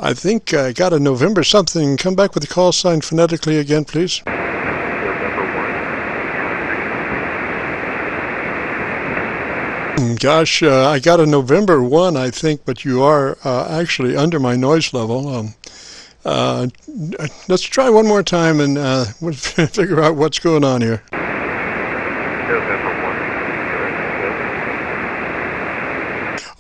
I think I got a November something. Come back with the call sign phonetically again, please. Gosh, I got a November 1, I think, but you are actually under my noise level. Let's try one more time and we'll figure out what's going on here.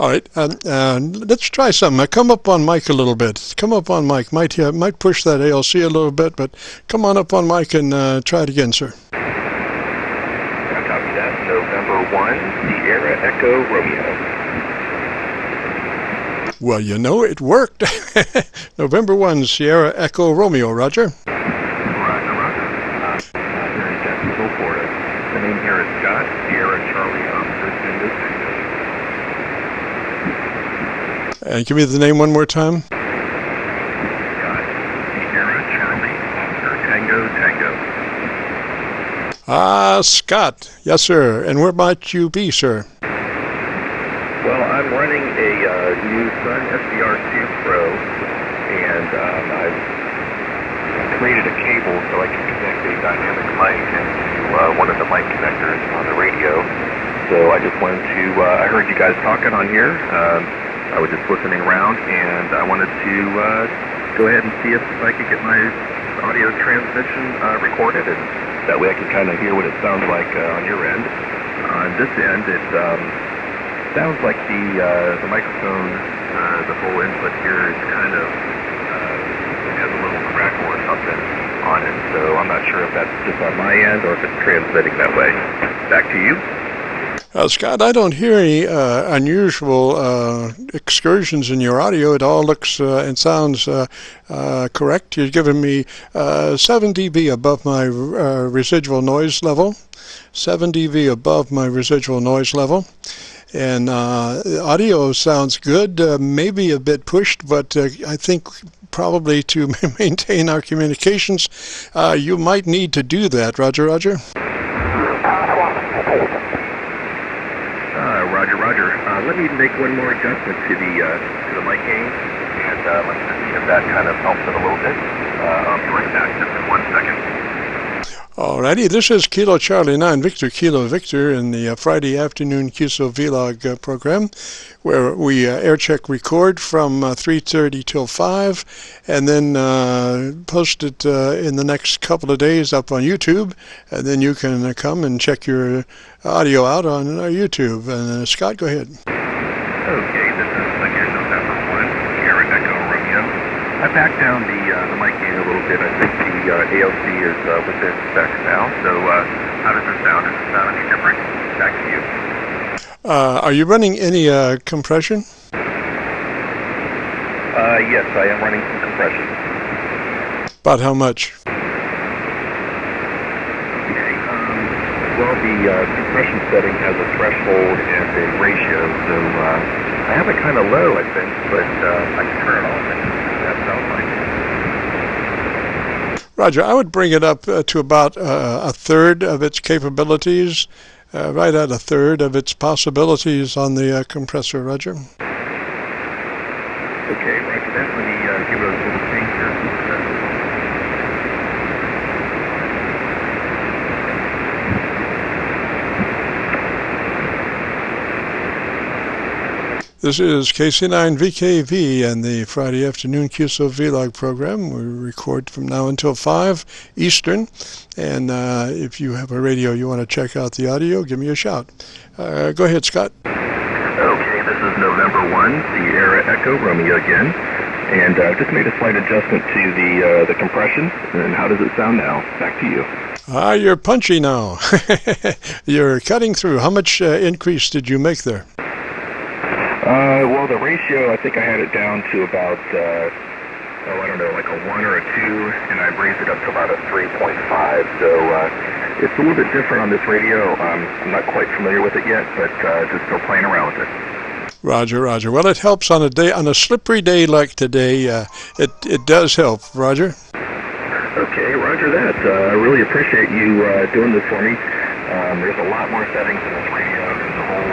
All right, let's try something. Come up on mic a little bit. Come up on mic. Might push that ALC a little bit, but come on up on mic and try it again, sir. Copy that. November 1, Sierra Echo Romeo. Well, you know, it worked. November 1, Sierra Echo Romeo, Roger. Roger. Here in Jacksonville, Florida. The name here is Scott, Sierra Charlie Oscar Tango Tango. And give me the name one more time. Scott, Sierra Charlie Oscar Tango Tango. Scott. Yes, sir. And where might you be, sir? Well, I'm running a new Sun SDR2 Pro, and I've created a cable so I can connect a dynamic mic into one of the mic connectors on the radio. So I just wanted to, I heard you guys talking on here. I was just listening around, and I wanted to go ahead and see if I could get my audio transmission recorded, and that way I can kind of hear what it sounds like on your end. On this end, it sounds like the microphone, the whole input here is kind of it has a little crackle or something on it, so I'm not sure if that's just on my end or if it's transmitting that way. Back to you. Scott, I don't hear any unusual excursions in your audio. It all looks and sounds correct. You're giving me 7 dB above my residual noise level. 7 dB above my residual noise level. And audio sounds good, maybe a bit pushed, but I think probably to maintain our communications, you might need to do that. Roger. Roger. Let me make one more adjustment to the mic gain, and let's just see if that kind of helps it a little bit. I'll be right back just in 1 second. Alrighty, this is Kilo Charlie 9 Victor Kilo Victor in the Friday afternoon Qso-Vlog program, where we air check record from 3:30 till 5, and then post it in the next couple of days up on YouTube, and then you can come and check your audio out on YouTube. And Scott, go ahead. Okay, this is again November 1, Sierra Echo Romeo. I backed down the mic gain a little bit. I think the ALC is within specs now. So how does it sound? Does it sound any different? Back to you. Are you running any compression? Yes, I am running some compression. About how much? Okay. Well, the compression setting has a threshold and a ratio, so I have it kind of low, I think, but I can turn it off and that sounds like. Roger, I would bring it up to about a third of its capabilities, right at a third of its possibilities on the compressor, Roger. Okay, Roger that. Let me give it a little change here. This is KC9VKV and the Friday afternoon Qso-Vlog program. We record from now until 5 Eastern. And if you have a radio you want to check out the audio, give me a shout. Go ahead, Scott. Okay, this is November 1, Sierra Echo Romeo again. And I've just made a slight adjustment to the compression. And how does it sound now? Back to you. You're punchy now. You're cutting through. How much increase did you make there? Well, the ratio, I think I had it down to about, I don't know, like a 1 or a 2, and I've raised it up to about a 3.5. So it's a little bit different on this radio. I'm not quite familiar with it yet, but just still playing around with it. Roger. Well, it helps on a slippery day like today. It does help, Roger. Okay, Roger that. I really appreciate you doing this for me. There's a lot more settings in this radio. There's a whole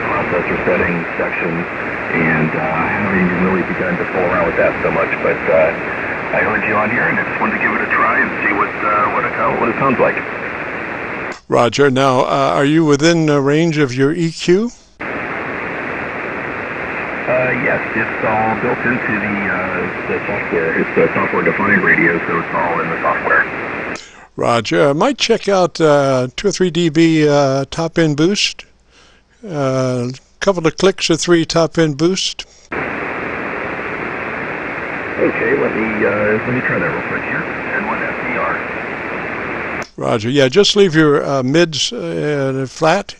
processor settings section, and I haven't even really begun to fool around with that so much, but I heard you on here, and I just wanted to give it a try and see what it sounds like. Roger. Now, are you within range of your EQ? Yes, it's all built into the software. It's a software-defined radio, so it's all in the software. Roger. I might check out 2 or 3 dB top-end boost. Couple of clicks of 3 top-end boost. Okay, let me try that real quick here. N1SER. Roger. Yeah, just leave your mids flat,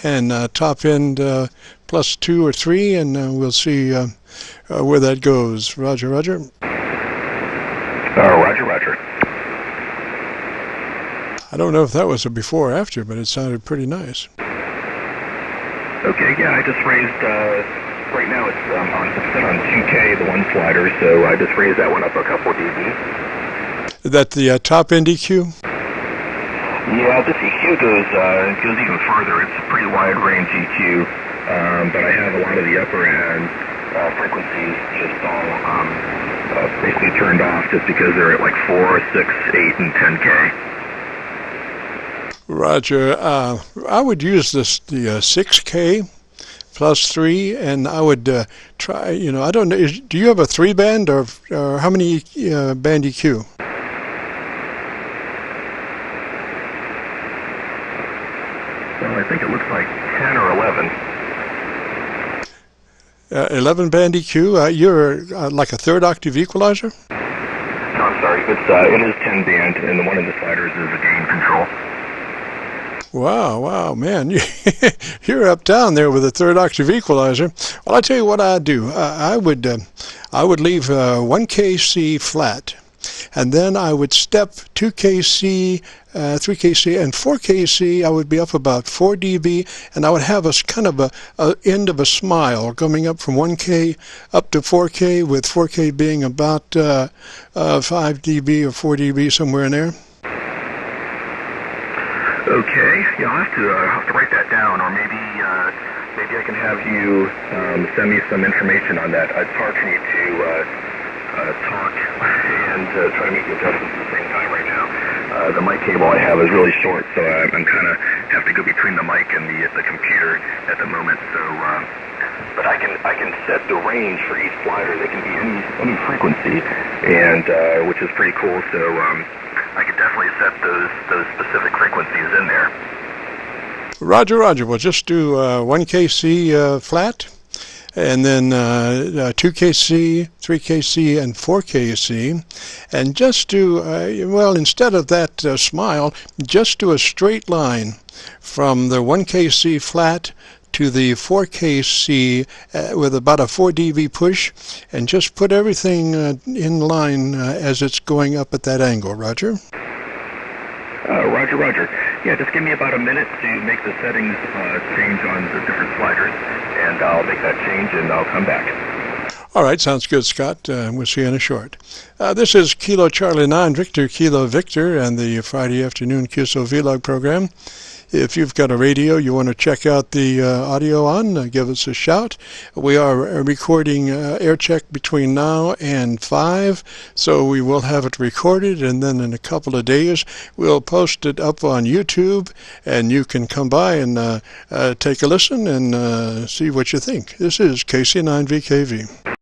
and top end +2 or 3, and we'll see where that goes. Roger, roger. Roger, roger. I don't know if that was a before or after, but it sounded pretty nice. Okay, yeah, I just raised, right now it's set on 2K, the one slider, so I just raised that one up a couple dB. Is that the top end EQ? Yeah, this EQ goes even further. It's a pretty wide range EQ, but I have a lot of the upper end frequencies just all basically turned off just because they're at like 4, 6, 8, and 10K. Roger. I would use the 6K +3, and I would try, I don't know, do you have a 3-band or how many band EQ? Well, I think it looks like 10 or 11. 11 band EQ. You're like a 3rd octave equalizer? No, I'm sorry. It is 10 band, and the one in the sliders is a gain control. Wow, man, you're uptown there with a 3rd octave equalizer. Well, I'll tell you what I'd do. I would leave 1 KC flat, and then I would step 2 KC, 3 KC, and 4 KC. I would be up about 4 dB, and I would have a kind of a end of a smile coming up from 1K up to 4K, with 4K being about 5 dB or 4 dB, somewhere in there. Okay, yeah, I'll have to write that down, or maybe I can have you send me some information on that. It's hard for me to talk and try to make the adjustments at the same time right now. The mic cable I have is really short, so I'm kind of have to go between the mic and the computer at the moment. So, but I can set the range for each slider. They can be any frequency, and which is pretty cool. So. I could definitely set those specific frequencies in there. Roger, roger. We'll just do 1 KC flat, and then 2 KC, 3 KC, and 4 KC, and just do, well, instead of that smile, just do a straight line from the 1 KC flat to the 4 KC with about a 4 dB push, and just put everything in line as it's going up at that angle. Roger? Roger, roger. Yeah, just give me about a minute to make the settings change on the different sliders, and I'll make that change and I'll come back. All right, sounds good, Scott. We'll see you in a short. This is Kilo Charlie 9 Victor Kilo Victor and the Friday afternoon Qso-Vlog program. If you've got a radio you want to check out the audio on, give us a shout. We are recording air check between now and 5, so we will have it recorded, and then in a couple of days we'll post it up on YouTube, and you can come by and take a listen and see what you think. This is KC9VKV.